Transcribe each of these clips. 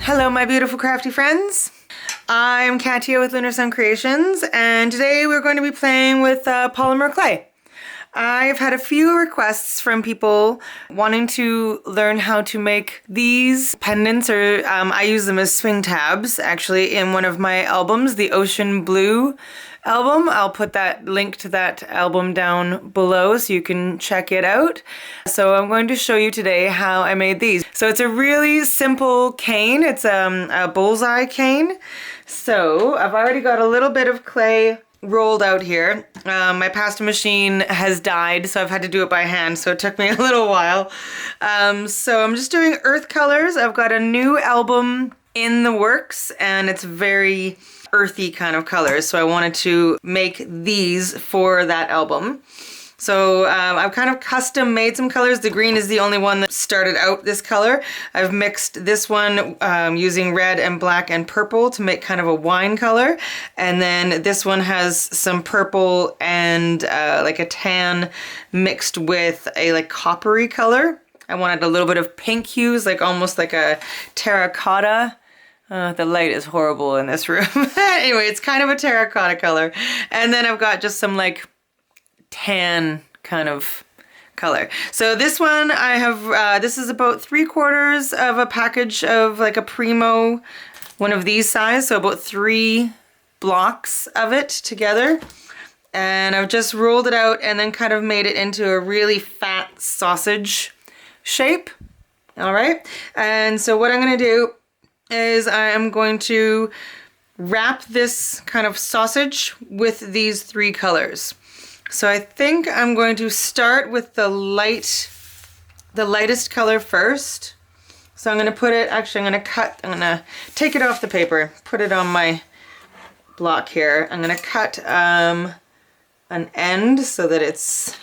Hello my beautiful crafty friends. I'm Katia with Lunar Sun Creations, and today we're going to be playing with polymer clay. I've had a few requests from people wanting to learn how to make these pendants, or I use them as swing tabs actually in one of my albums, the Ocean Blue album. I'll put that link to that album down below so you can check it out. So I'm going to show you today how I made these. So it's a really simple cane. It's a Bullseye cane. So I've already got a little bit of clay rolled out here. My pasta machine has died, so I've had to do it by hand, so it took me a little while. So I'm just doing earth colors. I've got a new album in the works, and it's very earthy kind of colors, so I wanted to make these for that album. So I've kind of custom made some colors. The green is the only one that started out this color. I've mixed this one using red and black and purple to make kind of a wine color. And then this one has some purple and like a tan mixed with a like coppery color. I wanted a little bit of pink hues, like almost like a terracotta. The light is horrible in this room. Anyway, it's kind of a terracotta color. And then I've got just some like tan kind of color. So this one I have, this is about 3/4 of a package of like a Primo, one of these size. So about 3 blocks of it together. And I've just rolled it out and then kind of made it into a really fat sausage shape. All right. And so what I'm going to do is I am going to wrap this kind of sausage with these 3 colors. So I think I'm going to start with the lightest color first. So I'm going to put it, actually I'm going to take it off the paper, put it on my block here. I'm going to cut an end so that it's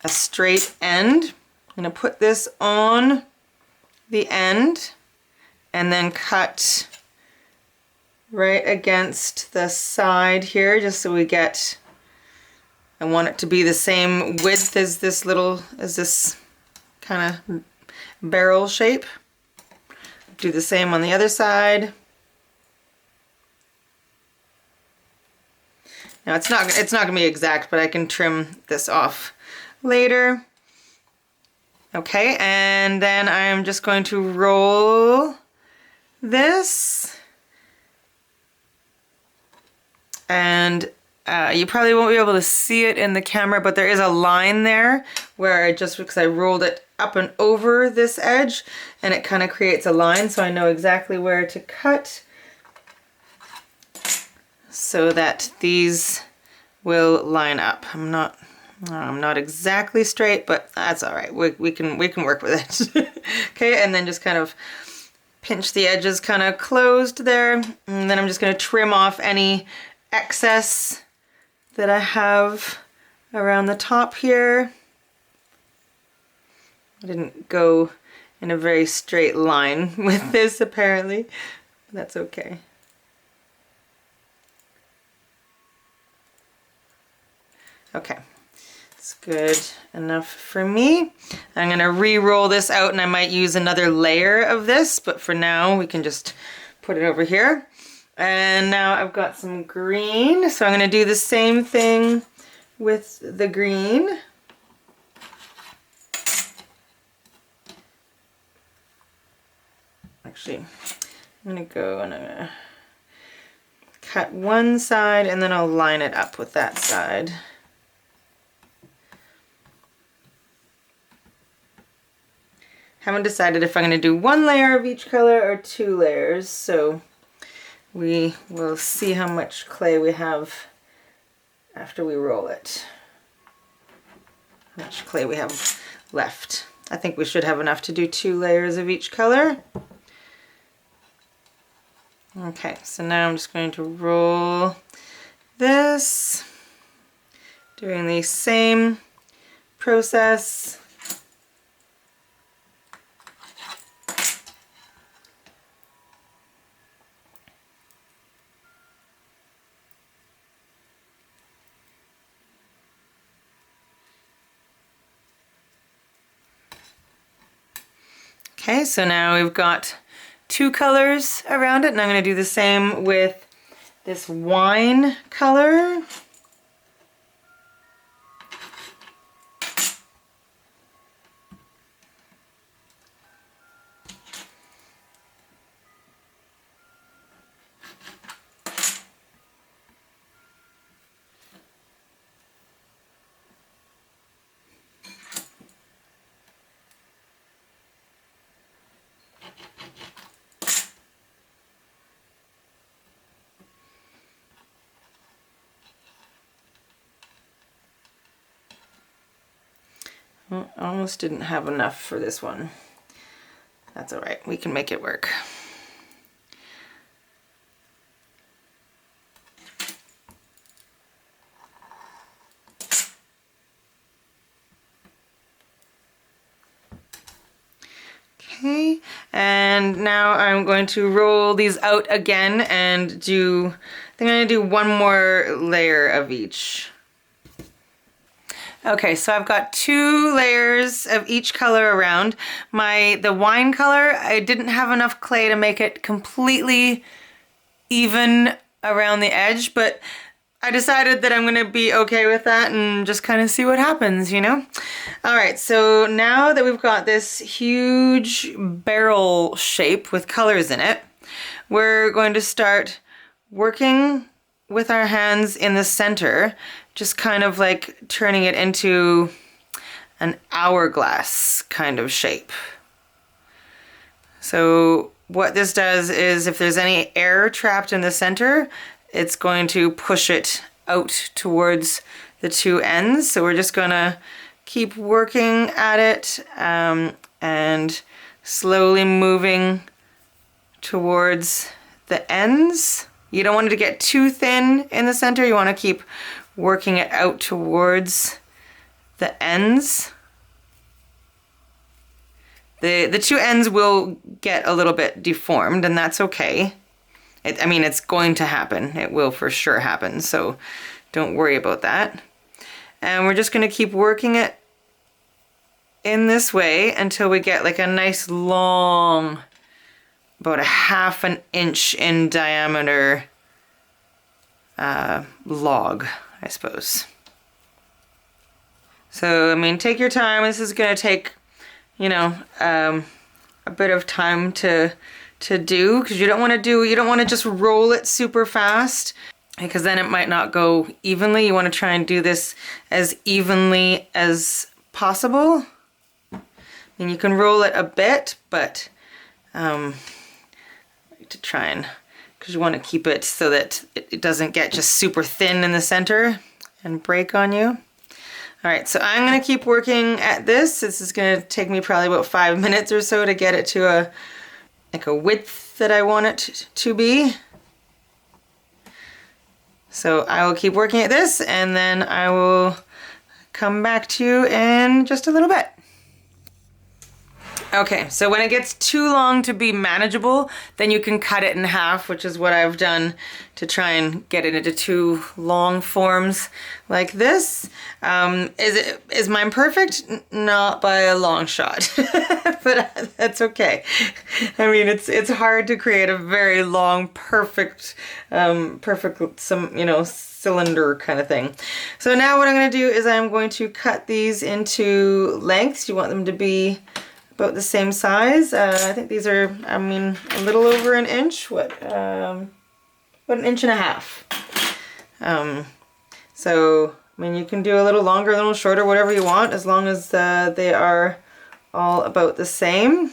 a straight end. I'm going to put this on the end and then cut right against the side here, just so we get, I want it to be the same width as this kind of barrel shape. Do the same on the other side. Now it's not gonna be exact, but I can trim this off later. Okay, and then I'm just going to roll this, and you probably won't be able to see it in the camera, but there is a line there where because I rolled it up and over this edge, and it kind of creates a line, so I know exactly where to cut so that these will line up. I'm not exactly straight, but that's all right. We can work with it. Okay, and then just kind of pinch the edges kind of closed there, and then I'm just going to trim off any excess that I have around the top here. I didn't go in a very straight line with this apparently. That's okay. Okay, it's good enough for me. I'm gonna re-roll this out, and I might use another layer of this, but for now we can just put it over here. And now I've got some green, so I'm gonna do the same thing with the green. Actually, I'm gonna cut one side and then I'll line it up with that side. Haven't decided if I'm going to do 1 layer of each color or 2 layers, so we will see how much clay we have after we roll it. How much clay we have left. I think we should have enough to do 2 layers of each color. Okay, so now I'm just going to roll this, doing the same process. Okay, so now we've got 2 colors around it, and I'm going to do the same with this wine color. Almost didn't have enough for this one. That's all right, we can make it work. Okay, and now I'm going to roll these out again and do, I think I'm going to do one more layer of each. Okay, so I've got 2 layers of each color around. The wine color, I didn't have enough clay to make it completely even around the edge, but I decided that I'm gonna be okay with that and just kind of see what happens, you know? All right, so now that we've got this huge barrel shape with colors in it, we're going to start working with our hands in the center, just kind of like turning it into an hourglass kind of shape. So what this does is if there's any air trapped in the center, it's going to push it out towards the 2 ends. So we're just gonna keep working at it and slowly moving towards the ends. You don't want it to get too thin in the center. You want to keep working it out towards the ends. The 2 ends will get a little bit deformed, and that's okay. I mean, it's going to happen. It will for sure happen, so don't worry about that. And we're just going to keep working it in this way until we get like a nice long, about 1/2 inch in diameter log, I suppose. So, I mean, take your time. This is going to take, you know, a bit of time to do, because you don't want to just roll it super fast, because then it might not go evenly. You want to try and do this as evenly as possible. And you can roll it a bit, but to try and, because you want to keep it so that it doesn't get just super thin in the center and break on you. All right, so I'm going to keep working at this. This is going to take me probably about 5 minutes or so to get it to a width that I want it to be. So I will keep working at this, and then I will come back to you in just a little bit. Okay, so when it gets too long to be manageable, then you can cut it in half, which is what I've done to try and get it into 2 long forms like this. Is mine perfect? Not by a long shot, but that's okay. I mean, it's hard to create a very long, perfect, cylinder kind of thing. So now what I'm going to do is I'm going to cut these into lengths. You want them to be about the same size. I think these are, I mean, a little over 1 inch. About 1.5 inches. So, I mean, you can do a little longer, a little shorter, whatever you want, as long as they are all about the same.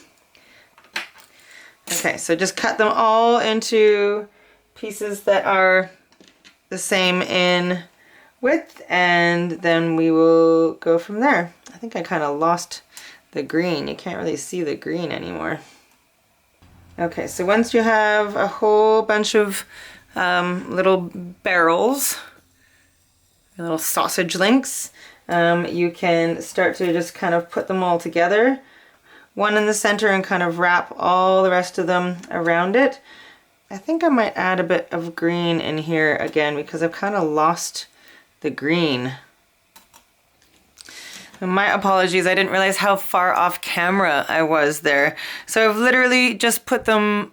Okay, so just cut them all into pieces that are the same in width, and then we will go from there. I think I kind of lost the green. You can't really see the green anymore. Okay, so once you have a whole bunch of little barrels, little sausage links, you can start to just kind of put them all together. One in the center and kind of wrap all the rest of them around it. I think I might add a bit of green in here again because I've kind of lost the green. My apologies, I didn't realize how far off camera I was there. So I've literally just put them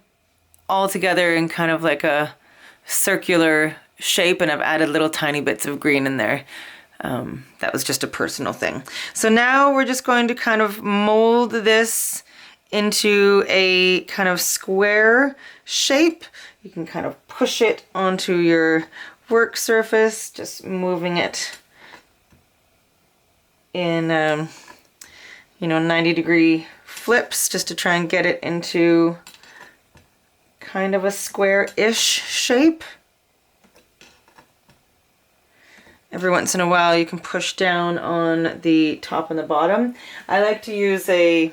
all together in kind of like a circular shape, and I've added little tiny bits of green in there. That was just a personal thing. So now we're just going to kind of mold this into a kind of square shape. You can kind of push it onto your work surface, just moving it in 90-degree flips just to try and get it into kind of a square-ish shape. Every once in a while you can push down on the top and the bottom. I like to use a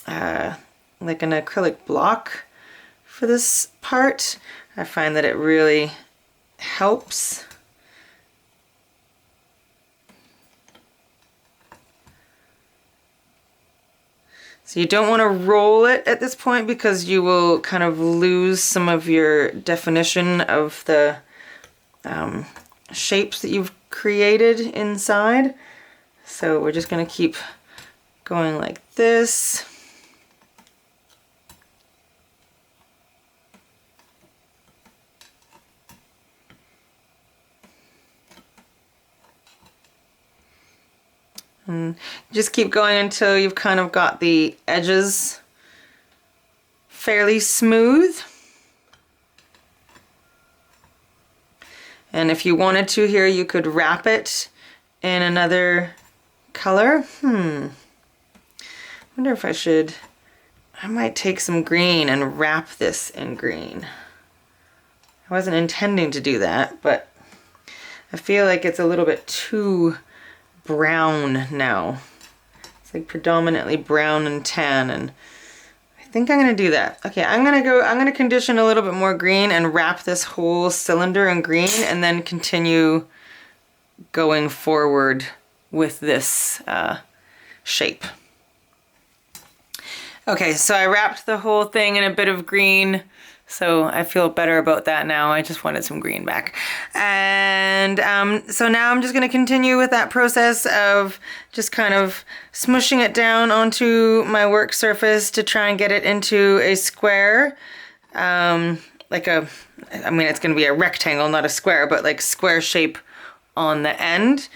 like an acrylic block for this part. I find that it really helps. So you don't want to roll it at this point because you will kind of lose some of your definition of the shapes that you've created inside. So we're just going to keep going like this. And just keep going until you've kind of got the edges fairly smooth. And if you wanted to here, you could wrap it in another color. I wonder if I might take some green and wrap this in green. I wasn't intending to do that, but I feel like it's a little bit too brown now. It's like predominantly brown and tan, and I think I'm gonna do that. Okay, I'm gonna condition a little bit more green and wrap this whole cylinder in green, and then continue going forward with this shape. Okay, so I wrapped the whole thing in a bit of green, so I feel better about that now. I just wanted some green back. And so now I'm just going to continue with that process of just kind of smushing it down onto my work surface to try and get it into a square. Like a, I mean, it's going to be a rectangle, not a square, but like square shape on the end.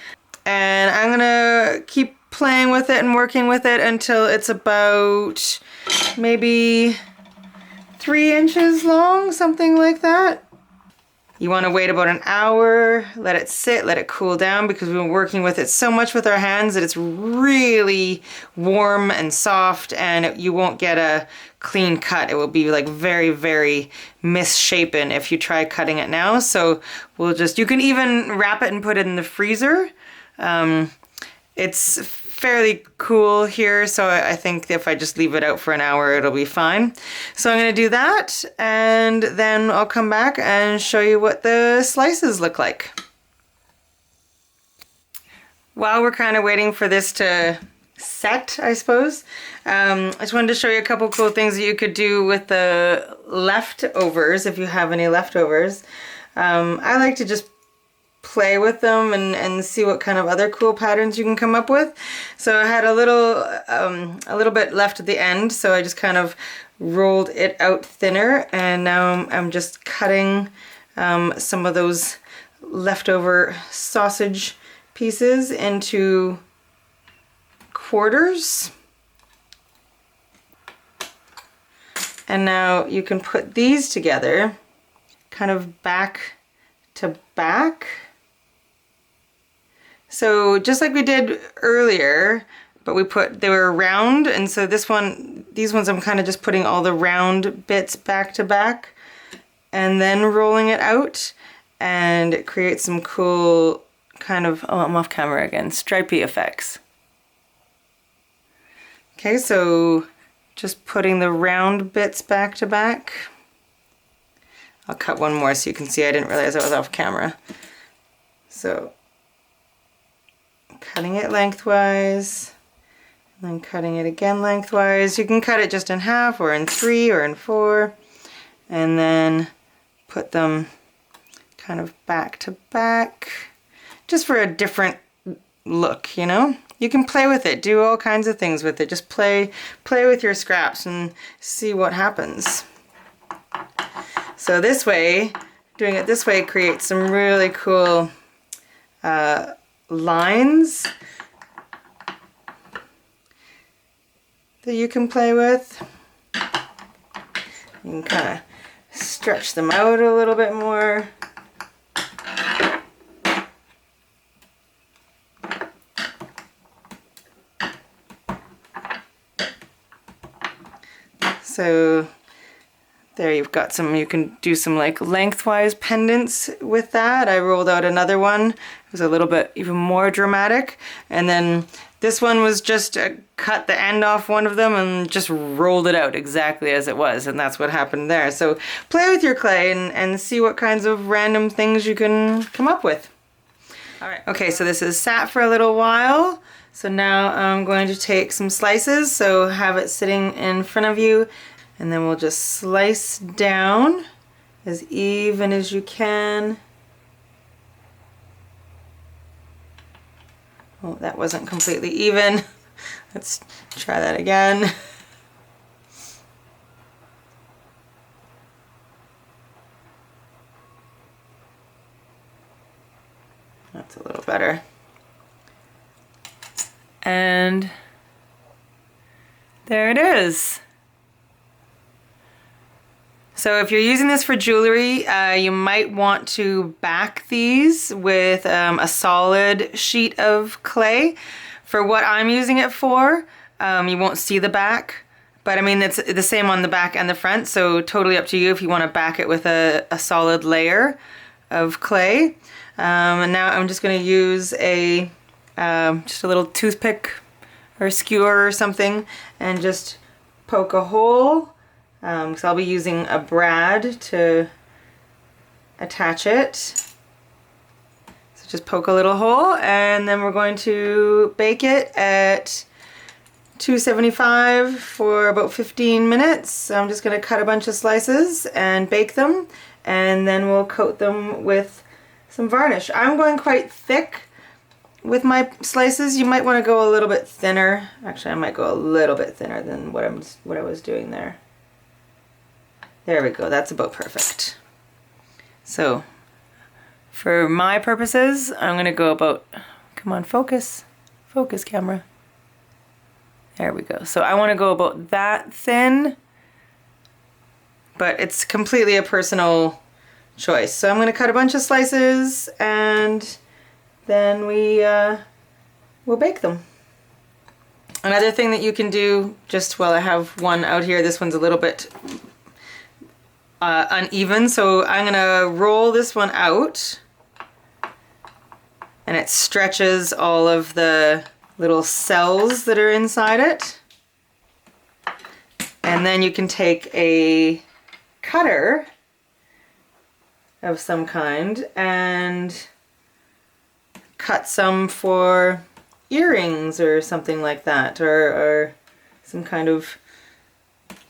And I'm going to keep playing with it and working with it until it's about maybe 3 inches long, something like that. You want to wait about an hour, let it sit, let it cool down, because we've been working with it so much with our hands that it's really warm and soft, and you won't get a clean cut. It will be like very, very misshapen if you try cutting it now. So you can even wrap it and put it in the freezer. It's fairly cool here, so I think if I just leave it out for an hour, it'll be fine. So I'm going to do that, and then I'll come back and show you what the slices look like. While we're kind of waiting for this to set, I suppose, I just wanted to show you a couple cool things that you could do with the leftovers, if you have any leftovers. I like to just play with them and see what kind of other cool patterns you can come up with. So I had a little bit left at the end, so I just kind of rolled it out thinner, and now I'm just cutting some of those leftover sausage pieces into quarters. And now you can put these together kind of back to back. So just like we did earlier, but they were round, and so these ones I'm kind of just putting all the round bits back to back and then rolling it out, and it creates some cool kind of, oh, I'm off camera again, stripey effects. Okay, so just putting the round bits back to back. I'll cut one more so you can see I didn't realize I was off camera. So cutting it lengthwise, and then cutting it again lengthwise. You can cut it just in half or in 3 or in 4, and then put them kind of back to back, just for a different look, you know? you can play with it, do all kinds of things with it. Just play with your scraps and see what happens. So this way, doing it this way creates some really cool lines that you can play with. You can kind of stretch them out a little bit more. So there you've got some, you can do some like lengthwise pendants with that. I rolled out another one. It was a little bit even more dramatic. And then this one was just cut the end off one of them and just rolled it out exactly as it was. And that's what happened there. So play with your clay and see what kinds of random things you can come up with. All right. Okay, so this is sat for a little while. So now I'm going to take some slices, so have it sitting in front of you, and then we'll just slice down as even as you can. Oh, that wasn't completely even. Let's try that again. That's a little better. And there it is. So if you're using this for jewelry, you might want to back these with a solid sheet of clay. For what I'm using it for, you won't see the back, but I mean it's the same on the back and the front, so totally up to you if you want to back it with a solid layer of clay. And now I'm just going to use just a little toothpick or skewer or something and just poke a hole, because I'll be using a brad to attach it. So just poke a little hole, and then we're going to bake it at 275 for about 15 minutes. So I'm just going to cut a bunch of slices and bake them, and then we'll coat them with some varnish. I'm going quite thick with my slices. You might want to go a little bit thinner. Actually, I might go a little bit thinner than what I was doing there. There we go. That's about perfect. So for my purposes, I'm going to go about, come on, focus. Focus, camera. There we go. So I want to go about that thin, but it's completely a personal choice. So I'm going to cut a bunch of slices and then we'll bake them. Another thing that you can do, just while I have one out here, this one's a little bit uneven, so I'm gonna roll this one out, and it stretches all of the little cells that are inside it. And then you can take a cutter of some kind and cut some for earrings or something like that, or some kind of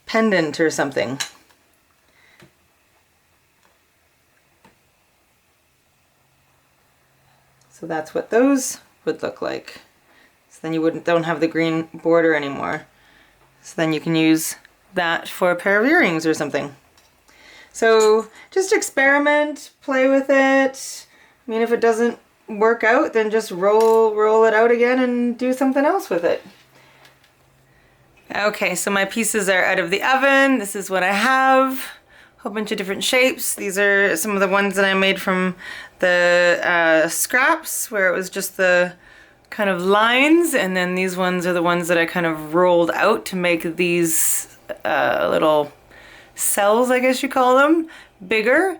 pendant or something. So that's what those would look like. So then you don't have the green border anymore. So then you can use that for a pair of earrings or something. So just experiment, play with it. I mean, if it doesn't work out, then just roll it out again and do something else with it. Okay, so my pieces are out of the oven. This is what I have. A whole bunch of different shapes. These are some of the ones that I made from the scraps, where it was just the kind of lines, and then these ones are the ones that I kind of rolled out to make these little cells, I guess you call them, bigger.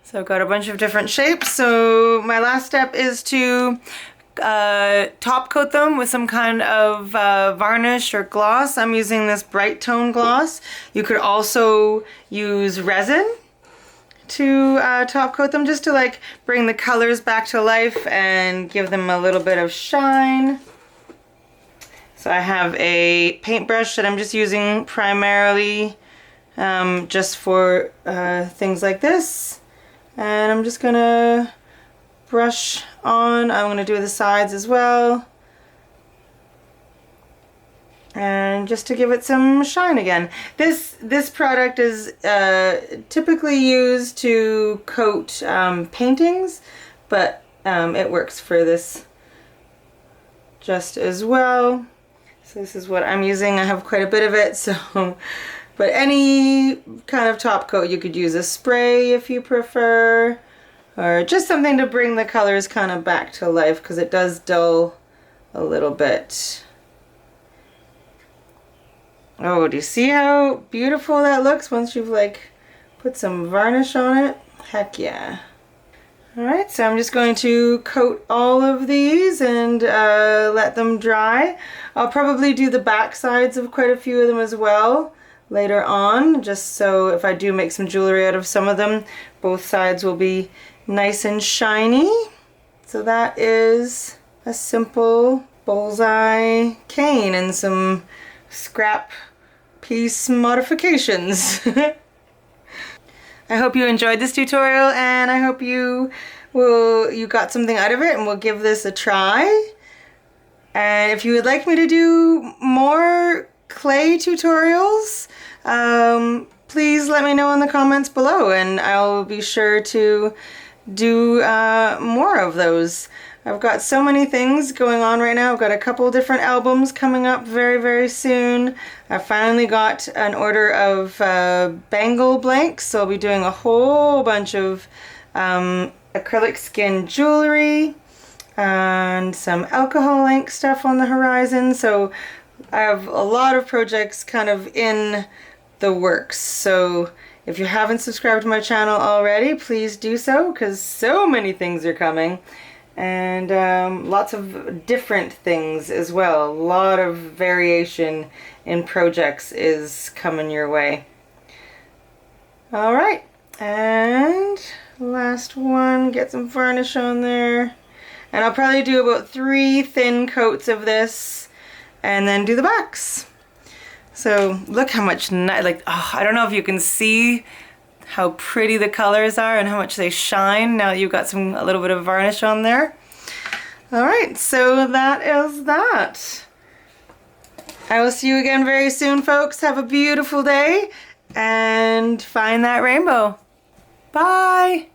So I've got a bunch of different shapes. So my last step is to top coat them with some kind of varnish or gloss. I'm using this bright tone gloss. You could also use resin to top coat them, just to like bring the colors back to life and give them a little bit of shine. So I have a paintbrush that I'm just using primarily just for things like this. And I'm just gonna brush on. I'm gonna do the sides as well. and just to give it some shine again. This product is typically used to coat paintings, but it works for this just as well. So this is what I'm using. I have quite a bit of it, so but any kind of top coat, you could use a spray if you prefer, or just something to bring the colors kind of back to life, because it does dull a little bit. Oh, do you see how beautiful that looks once you've like put some varnish on it? Heck yeah. Alright, so I'm just going to coat all of these and let them dry. I'll probably do the back sides of quite a few of them as well later on, just so if I do make some jewelry out of some of them, both sides will be nice and shiny. So that is a simple bullseye cane and some scrap piece modifications. I hope you enjoyed this tutorial, and I hope you got something out of it and will give this a try. And if you would like me to do more clay tutorials, please let me know in the comments below, and I'll be sure to do more of those. I've got so many things going on right now. I've got a couple different albums coming up very, very soon. I finally got an order of bangle blanks, so I'll be doing a whole bunch of acrylic skin jewelry and some alcohol ink stuff on the horizon. So I have a lot of projects kind of in the works. So if you haven't subscribed to my channel already, please do so, because so many things are coming. And lots of different things as well. A lot of variation in projects is coming your way. Alright, and last one, get some varnish on there. And I'll probably do about 3 thin coats of this and then do the backs. So look how much, I don't know if you can see how pretty the colors are and how much they shine now that you've got a little bit of varnish on there. Alright, so that is that. I will see you again very soon, folks. Have a beautiful day and find that rainbow. Bye!